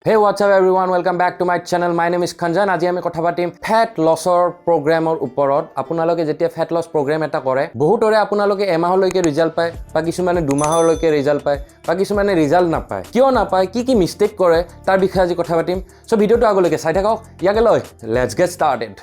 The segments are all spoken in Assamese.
Hey, what's up everyone? Welcome back to my channel. My name is Khanjan. আজি আমি কথা পাতিম ফ্যাট লছৰ প্ৰগ্ৰামৰ ওপৰত। আপোনালোকে যেতিয়া ফ্যাট লছ প্ৰগ্ৰাম এটা কৰে, বহুতৰে আপোনালোকে এমাহলৈকে ৰিজাল্ট পায় বা কিছুমানে দুমাহলৈকে ৰিজাল্ট পায় বা কিছুমানে ৰিজাল্ট নাপায়। কিয় নাপায়, কি মিষ্টেক কৰে তাৰ বিষয়ে আজি কথা পাতিম। সো ভিডিওটো আগলৈকে চাই থাকক। ইয়াকে লৈ let's get started.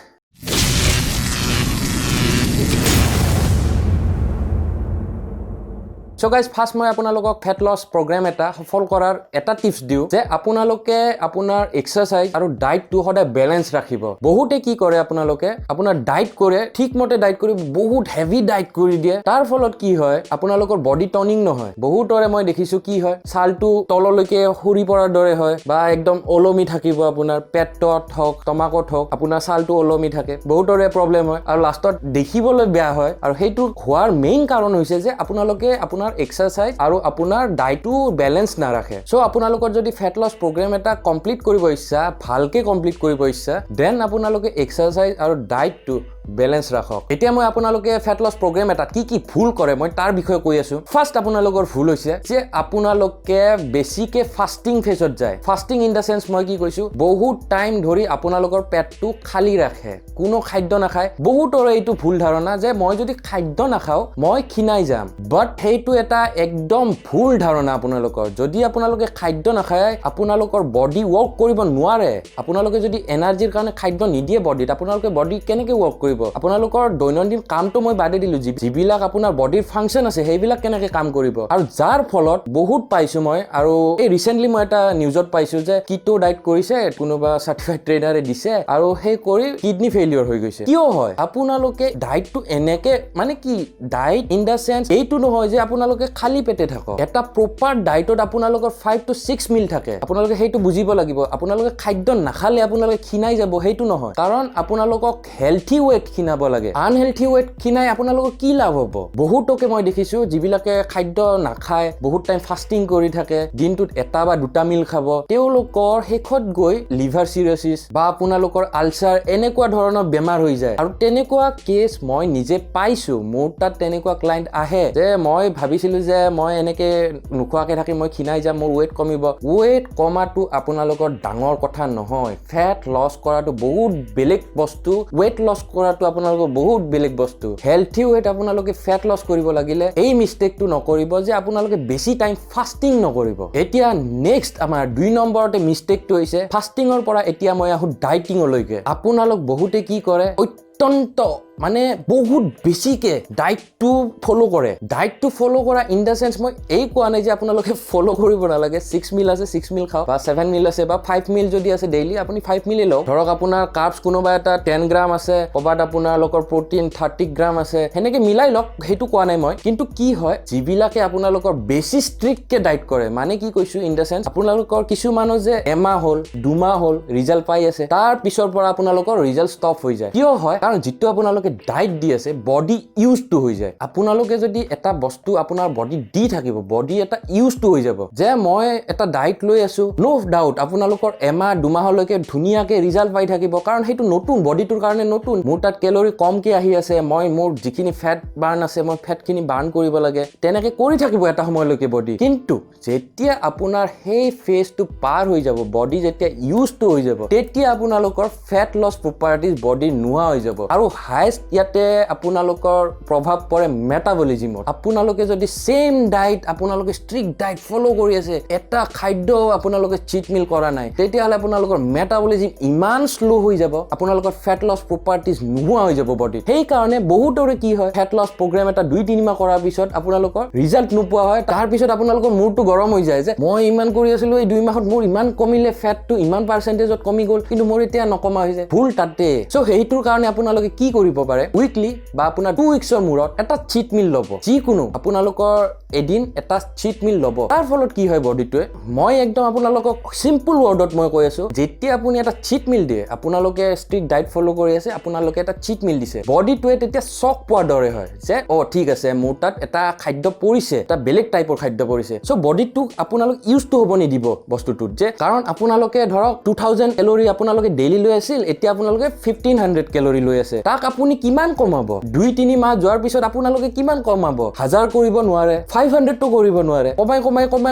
So guys, first মই আপোনালোকক ফ্যাট লছ প্ৰগ্ৰাম এটা সফল কৰাৰ এটা টিপছ দিও যে আপোনালোকে আপোনাৰ এক্সাৰসাইজ আৰু ডায়েটটো সদায় বেলেন্স ৰাখিব। বহুতে কি কৰে আপোনালোকে আপোনাৰ ডায়েট কৰে, ঠিকমতে ডায়েট কৰি বহুত হেভি ডায়েট কৰি দিয়ে। তাৰ ফলত কি হয়, আপোনালোকৰ বডি টনিং নহয়। বহুতৰে মই দেখিছো কি হয়, ছালটো তললৈকে সৰি পৰাৰ দৰে হয় বা একদম ওলমি থাকিব। আপোনাৰ পেটত হওক টমাকত হওক আপোনাৰ ছালটো ওলমি থাকে। বহুতৰে প্ৰব্লেম হয় আৰু লাষ্টত দেখিবলৈ বেয়া হয়। আৰু সেইটো হোৱাৰ মেইন কাৰণ হৈছে যে আপোনালোকে আপোনাৰ এক্সাৰসাইজ আৰু আপোনাৰ ডায়েটটো বেলেন্স নাৰাখে। সো আপোনালোকৰ যদি ফ্যাট লছ প্ৰগ্ৰাম এটা কমপ্লিট কৰিব ইচ্ছা, ভালকে কমপ্লিট কৰিব ইচ্ছা, দেন আপোনালোকে এক্সাৰসাইজ আৰু ডায়েটটো বেলেন্স ৰাখক। এতিয়া মই আপোনালোকে ফ্যাট লছ প্ৰগ্ৰাম এটা কি ভুল কৰে মই তাৰ বিষয়ে কৈ আছো। ফাৰ্ষ্ট আপোনালোকৰ ভুল হৈছে যে আপোনালোকে বেছিকে ফাস্টিং ফেজত যায়। ফাস্টিং ইন দা সেন্স মই কি কৈছো, বহুত টাইম ধৰি আপোনালোকৰ পেটটো খালি ৰাখে, কোনো খাদ্য নাখায়। বহুতৰে এইটো ভুল ধাৰণা যে মই যদি খাদ্য নাখাওঁ মই ক্ষীণাই যাম। বাট সেইটো এটা একদম ভুল ধাৰণা আপোনালোকৰ। যদি আপোনালোকে খাদ্য নাখায় আপোনালোকৰ বডি ৱৰ্ক কৰিব নোৱাৰে। আপোনালোকে যদি এনাৰ্জিৰ কাৰণে খাদ্য নিদিয়ে বডিত, আপোনালোকে বডি কেনেকে ৱৰ্ক কৰিব? আপোনালোকৰ দৈনন্দিন কামটো মই বাদে দিলো, যিবিলাক আপোনাৰ বডিৰ ফাংচন আছে সেইবিলাক কেনেকে কাম কৰিব? আৰু যাৰ ফলত বহুত পাইছো মই, আৰু এই ৰিসেন্টলি মই এটা নিউজত পাইছো যে কিটো ডায়েট কৰিছে কোনোবা সাৰ্টিফাইড ট্ৰেইনাৰে দিছে আৰু সেই কৰি কিডনি ফেইলিয়ৰ হৈ গৈছে। কিয় হয়? আপোনালোকে ডায়েটটো এনেকে মানে কি, ডায়েট ইন দা সেন্স এইটো নহয় যে আপোনালোকে খালি পেটে থাকক। এটা প্ৰপাৰ ডায়েটত আপোনালোকৰ 5 to 6 মিল থাকে। আপোনালোকে সেইটো বুজিব লাগিব। আপোনালোকে খাদ্য নাখালে আপোনালোকে ক্ষীণাই যাব সেইটো নহয়, কাৰণ আপোনালোকক হেলথি ৱেট ক্ষীণাব লাগে। আনহেলথি ৱেট ক্ষীণাই আপোনালোকৰ কি লাভ হ'ব? বহুতকে মই দেখিছো যিবিলাকে খাদ্য নাখায়, বহুত টাইম ফাস্টিং কৰি থাকে, দিনটোত এটা বা দুটা মিল খাব, তেওঁলোকৰ শেষত গৈ লিভাৰ চিৰচিছ বা আপোনালোকৰ আলচাৰ এনেকুৱা ধৰণৰ বেমাৰ হৈ যায়। আৰু তেনেকুৱা কেছ মই নিজে পাইছো। মোৰ তাত তেনেকুৱা ক্লায়েণ্ট আহে যে মই ভাবিছিলো যে মই এনেকে নোখোৱাকে থাকি মই ক্ষীণাই যাম, মোৰ ৱেট কমিব। ৱেট কমাটো আপোনালোকৰ ডাঙৰ কথা নহয়। ফ্যাট লছ কৰাটো বহুত বেলেগ বস্তু, ৱেট লছ কৰাটো আপোনালোকৰ বহুত বেলেগ বস্তু। হেলথি ৱেট আপোনালোকে ফ্যাট লছ কৰিব লাগিলে এই মিষ্টেকটো নকৰিব যে আপোনালোকে বেছি টাইম ফাস্টিং নকৰিব। এতিয়া নেক্সট আমাৰ 2 নম্বৰতে মিষ্টেকটো হৈছে ফাস্টিঙৰ পৰা এতিয়া মই আহো ডায়েটিঙলৈকে। আপোনালোক বহুতে কি কৰে, অত্যন্ত মানে বহুত বেছিকে ডায়েটটো ফলো কৰে। ডায়েটটো ফলো কৰা ইন দা সেন্স মই এই কোৱা নাই যে আপোনালোকে ফলো কৰিব নালাগে। 6 মিল আছে 6 মিল খাওক, বা 7 মিল আছে বা 5 মিল যদি আছে ডেইলি আপুনি 5 মিলে লওক। ধৰক আপোনাৰ কাৰ্বছ কোনোবা এটা 10 গ্ৰাম আছে, ক'বাত আপোনালোকৰ প্ৰটিন 30 গ্ৰাম আছে, সেনেকে মিলাই লওক, সেইটো কোৱা নাই মই। কিন্তু কি হয়, যিবিলাকে আপোনালোকৰ বেছি ষ্ট্ৰিক্টকে ডায়েট কৰে, মানে কি কৈছো ইন দা সেন্স আপোনালোকৰ কিছুমানৰ যে এমাহ হ'ল 2 মাহ হ'ল ৰিজাল্ট পাই আছে, তাৰ পিছৰ পৰা আপোনালোকৰ ৰিজাল্ট ষ্টপ হৈ যায়। কিয় হয়? কাৰণ যিটো আপোনালোকে ডায়েট দি আছে বডি ইউজ টু হৈ যায়। আপোনালোকে যদি এটা বস্তু আপোনাৰ বডি দি থাকিব, বডি এটা ইউজ টু হৈ যাব যে মই এটা ডায়েট লৈ আছো, নো ডাউট আপোনালোকৰ এমাহ 2 মাহলৈকে ধুনীয়াকে ৰিজাল্ট পাই থাকিব, কাৰণ সেইটো নতুন, বডিটোৰ কাৰণে নতুন। মোৰ তাত কেলৰি কমকে আহি আছে, মই মোৰ যিখিনি ফেট বাৰ্ণ আছে মই ফেটখিনি বাৰ্ণ কৰিব লাগে, তেনেকে কৰি থাকিব এটা সময়লৈকে বডি। কিন্তু যেতিয়া আপোনাৰ সেই ফেজটো পাৰ হৈ যাব, বডি যেতিয়া ইউজ টু হৈ যাব, তেতিয়া আপোনালোকৰ ফেট লছ প্ৰপাৰ্টিজ বডিৰ নোহোৱা হৈ যাব। আৰু হাইষ্ট ইয়াতে আপোনালোকৰ প্ৰভাৱ পৰে মেটাবলিজিমত। আপোনালোকে যদি সেম ডায়েট, আপোনালোকে ষ্ট্ৰিক্ট ডায়েট ফলো কৰি আছে, এটা খাদ্য আপোনালোকে চিট মিল কৰা নাই, তেতিয়াহ'লে আপোনালোকৰ মেটাবলিজিম ইমান শ্লো হৈ যাব, আপোনালোকৰ ফেট লছ প্ৰপাৰ্টিজ নোহোৱা হৈ যাব বডিত। সেইকাৰণে বহুতৰে কি হয়, ফেট লছ প্ৰগ্ৰাম এটা 2-3 মাহ কৰাৰ পিছত আপোনালোকৰ ৰিজাল্ট নোপোৱা হয়। তাৰ পিছত আপোনালোকৰ মূৰটো গৰম হৈ যায় যে মই ইমান কৰি আছিলো, এই 2 মাহত মোৰ ইমান কমিলে, ফেটটো ইমান পাৰ্চেন্টেজত কমি গ'ল, কিন্তু মোৰ এতিয়া নকমা হৈছে। ভুল তাতে। সো সেইটোৰ কাৰণে আপোনালোকে কি কৰিব পাৰে, উইকলি বা আপোনাৰ 2 উইকছৰ মূৰত এটা চিট মিল ল'ব। যিকোনো আপোনালোকৰ এদিন এটা চিট মিল ল'ব। তাৰ ফলত কি হয় বডিটোৱে, মই একদম আপোনালোকক সিম্পল ৱৰ্ডত মই কৈ আছো, যেতিয়া আপুনি এটা চিট মিল দিয়ে, আপোনালোকে ষ্ট্ৰিক্ট ডায়েট ফলো কৰি আছে, আপোনালোকে এটা চিট মিল দিছে, বডিটোৱে তেতিয়া চক পোৱাৰ দৰে হয় যে ঠিক আছে মোৰ তাত এটা খাদ্য পৰিছে, এটা বেলেগ টাইপৰ খাদ্য পৰিছে। সো বডিটোক আপোনালোক ইউজ টু হ'ব নিদিব বস্তুটোত, যে কাৰণ আপোনালোকে ধৰক 2000 কেলৰি আপোনালোকে ডেইলি লৈ আছিল, এতিয়া আপোনালোকে 1500 কেলৰি লৈ হৈ আছে তাক আপুনি কিমান কমাব 2-3 মাহ যোৱাৰ পিছত আপোনালোকে কিমান কমাব 1000 কৰিব নোৱাৰে 500 তো কৰিব নোৱাৰে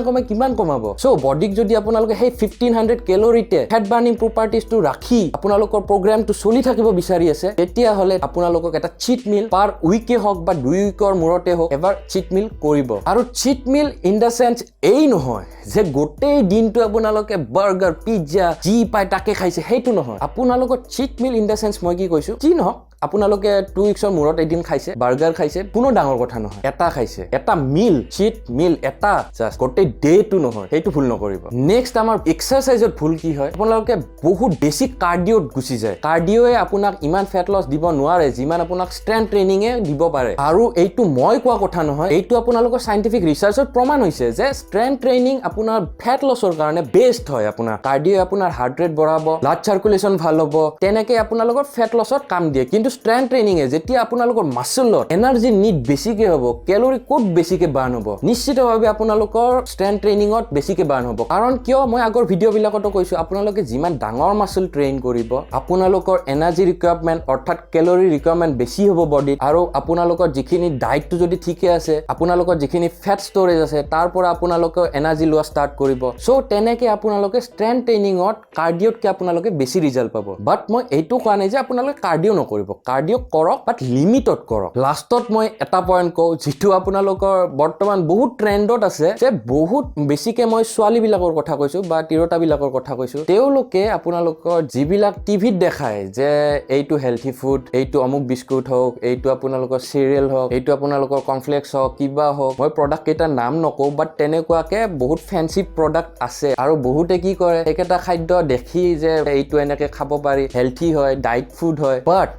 কমাই কিমান কমাব সো বডিক যদি আপোনালোকে সেই 1500 ক্যালোৰিতে ফেট বাৰ্নিং প্ৰপাৰ্টিজটো ৰাখি আপোনালোকৰ প্ৰগ্ৰামটো চলি থাকিব বিচাৰি আছে তেতিয়া হলে আপোনালোকক এটা চিট মিল পাৰ উইকে হওক বা 2 উইকৰ মূৰতে হওক এবাৰ চিট মিল কৰিব আৰু cheat meal in the sense এই নহয় যে গোটেই দিনটো আপোনালোকে বাৰ্গাৰ পিজ্জা যি পায় তাকে খাইছে সেইটো নহয় আপোনালোকৰ cheat meal in the sense মই কি কৈছো কি নহওক আপোনালোকে 2 উইক্সৰ মূৰত এদিন খাইছে বাৰ্গাৰ খাইছে কোনো ডাঙৰ কথা নহয় এটা খাইছে এটা মিল চিট মিল এটা জাস্ট গোটেই ডেটো নহয় সেইটো ভুল নকৰিব নেক্সট আমাৰ এক্সাৰসাইজত ভুল কি হয় আপোনালোকে বহুত বেছি কাৰ্ডিঅত গুচি যায় কাৰ্ডিঅয়ে আপোনাক ইমান ফেট লছ দিব নোৱাৰে যিমান আপোনাক ষ্ট্ৰেংথ ট্ৰেইনিঙে দিব পাৰে আৰু এইটো মই কোৱা কথা নহয় এইটো আপোনালোকৰ সাইন্টিফিক ৰিসাৰ্চত প্ৰমাণ হৈছে যে ষ্ট্ৰেংথ ট্ৰেইনিং আপোনাৰ ফেট লছৰ কাৰণে বেষ্ট হয় আপোনাৰ কাৰ্ডিঅ আপোনাৰ হাৰ্ট ৰেট বঢ়াব ব্লাড সাৰ্কুলেশন ভাল হ'ব তেনেকে আপোনালোকৰ ফেট লছত কাম দিয়ে কিন্তু ষ্ট্ৰেংথ ট্ৰেইনিং যেতিয়া আপোনালোকৰ মাসলৰ এনাৰ্জি নিড বেছিকে হ'ব ক্যালোৰি কোড বেছিকে বাৰ্ন হ'ব নিশ্চিতভাৱে আপোনালোকৰ ষ্ট্ৰেংথ ট্ৰেইনিঙত বেছিকে বাৰ্ন হ'ব কাৰণ কিয় মই আগৰ ভিডিঅ' বিলাকতো কৈছো আপোনালোকে যিমান ডাঙৰ মাসল ট্ৰেইন কৰিব আপোনালোকৰ এনাৰ্জি ৰিকুৱাৰমেন্ট অৰ্থাৎ ক্যালোৰি ৰিকুৱাৰমেন্ট বেছি হ'ব বডিত আৰু আপোনালোকৰ যিখিনি ডায়েটটো যদি ঠিকে আছে আপোনালোকৰ যিখিনি ফেট ষ্টৰেজ আছে তাৰ পৰা আপোনালোকে এনাৰ্জি লোৱা ষ্টাৰ্ট কৰিব সো তেনেকে আপোনালোকে ষ্ট্ৰেংথ ট্ৰেইনিঙত কাৰ্ডিঅতকে আপোনালোকে বেছি ৰিজাল্ট পাব বাট মই এইটো কোৱা নাই যে আপোনালোকে কাৰ্ডিঅ নকৰিব কাৰ্ডিঅ কৰক বাট লিমিটত কৰক লাষ্টত মই এটা পইণ্ট কওঁ যেটো আপোনালোকৰ বৰ্তমান বহুত ট্ৰেন্ডত আছে যে বহুত বেছিকে মই ছোৱালী বিলাকৰ কথা কৈছো বা তিৰোতা বিলাকৰ কথা কৈছো তেওঁলোকে আপোনালোকৰ যিবিলাক টিভিত দেখায় যে এইটো হেলথি ফুড এইটো অমুক বিস্কুট হওক এইটো আপোনালোকৰ সিৰিয়েল হওক এইটো আপোনালোকৰ কৰ্নফ্লেক্স হওক কিবা হওক মই প্ৰডাক্ট কেইটাৰ নাম নকওঁ বাট তেনেকুৱাকে বহুত ফেন্সি প্ৰডাক্ট আছে আৰু বহুতে কি কৰে একেটা খাদ্য দেখি যে এইটো এনেকে খাব পাৰি হেলথি হয় ডায়েট ফুড হয় বাট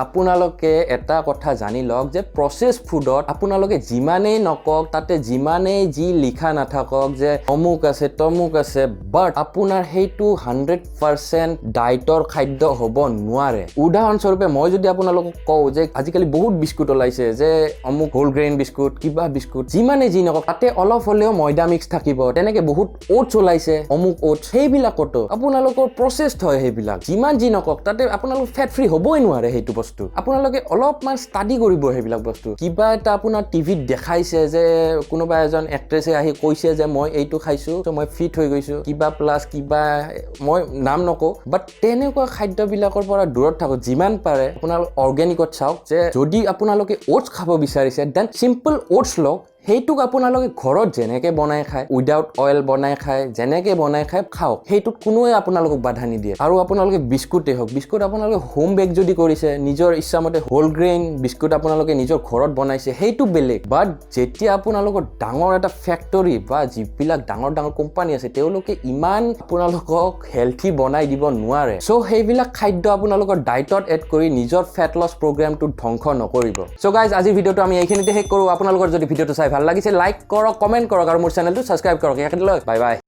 আপোনালোকে এটা কথা জানি লওক যে প্ৰসেস ফুডত আপোনালোকে যিমানেই নকক তাতে যিমানেই যি লিখা নাথাকক যে অমুক আছে তমুক আছে বাট আপোনাৰ সেইটো 100% ডায়েটৰ খাদ্য হ'ব নোৱাৰে উদাহৰণস্বৰূপে মই যদি আপোনালোকক কওঁ যে আজিকালি বহুত বিস্কুট ওলাইছে যে অমুক হোল গ্ৰেইন বিস্কুট কিবা বিস্কুট যিমানে যি নকক তাতে অলপ হ'লেও ময়দা মিক্স থাকিব তেনেকে বহুত ওটছ ওলাইছে অমুক ওটছ সেইবিলাকতো আপোনালোকৰ প্ৰসেসড হয় সেইবিলাক যিমান যি নকক তাতে আপোনালোক ফেট ফ্ৰী হ'বই নোৱাৰে সেইটো বস্তু আপোনালোকে অলপমান ষ্টাডি কৰিব সেইবিলাক বস্তু কিবা এটা আপোনাৰ টিভিত দেখাইছে যে কোনোবা এজন এক্ট্ৰেছে আহি কৈছে যে মই এইটো খাইছো তো মই ফিট হৈ গৈছো কিবা প্লাস কিবা মই নাম নকওঁ বাট তেনেকুৱা খাদ্যবিলাকৰ পৰা দূৰত থাকক যিমান পাৰে আপোনালোক অৰ্গেনিকত চাওক যে যদি আপোনালোকে ওটছ খাব বিচাৰিছে দেন সিম্পল ওটছ লওক সেইটোক আপোনালোকে ঘৰত যেনেকে বনাই খায় উইদাউট অইল বনাই খায় যেনেকে বনাই খায় খাওক সেইটোত কোনোৱে আপোনালোকক বাধা নিদিয়ে আৰু আপোনালোকে বিস্কুটে হওক বিস্কুট আপোনালোকে হোম বেক যদি কৰিছে নিজৰ ইচ্ছামতে হোল গ্ৰেইন বিস্কুট আপোনালোকে নিজৰ ঘৰত বনাইছে সেইটো বেলেগ বাট যেতিয়া আপোনালোকৰ ডাঙৰ এটা ফেক্টৰী বা যিবিলাক ডাঙৰ কোম্পানী আছে তেওঁলোকে ইমান আপোনালোকক হেলথি বনাই দিব নোৱাৰে সো সেইবিলাক খাদ্য আপোনালোকৰ ডায়েটত এড কৰি নিজৰ ফেট লছ প্ৰগ্ৰামটো ধ্বংস নকৰিব সো গাইজ আজিৰ ভিডিঅ'টো আমি এইখিনিতে শেষ কৰোঁ আপোনালোকৰ যদি ভিডিঅ'টো চাই ভাল লাগিছে লাইক কৰক কমেন্ট কৰক আৰু মোৰ চেনেলটো সাবস্ক্ৰাইব কৰক একেলগে বাই বাই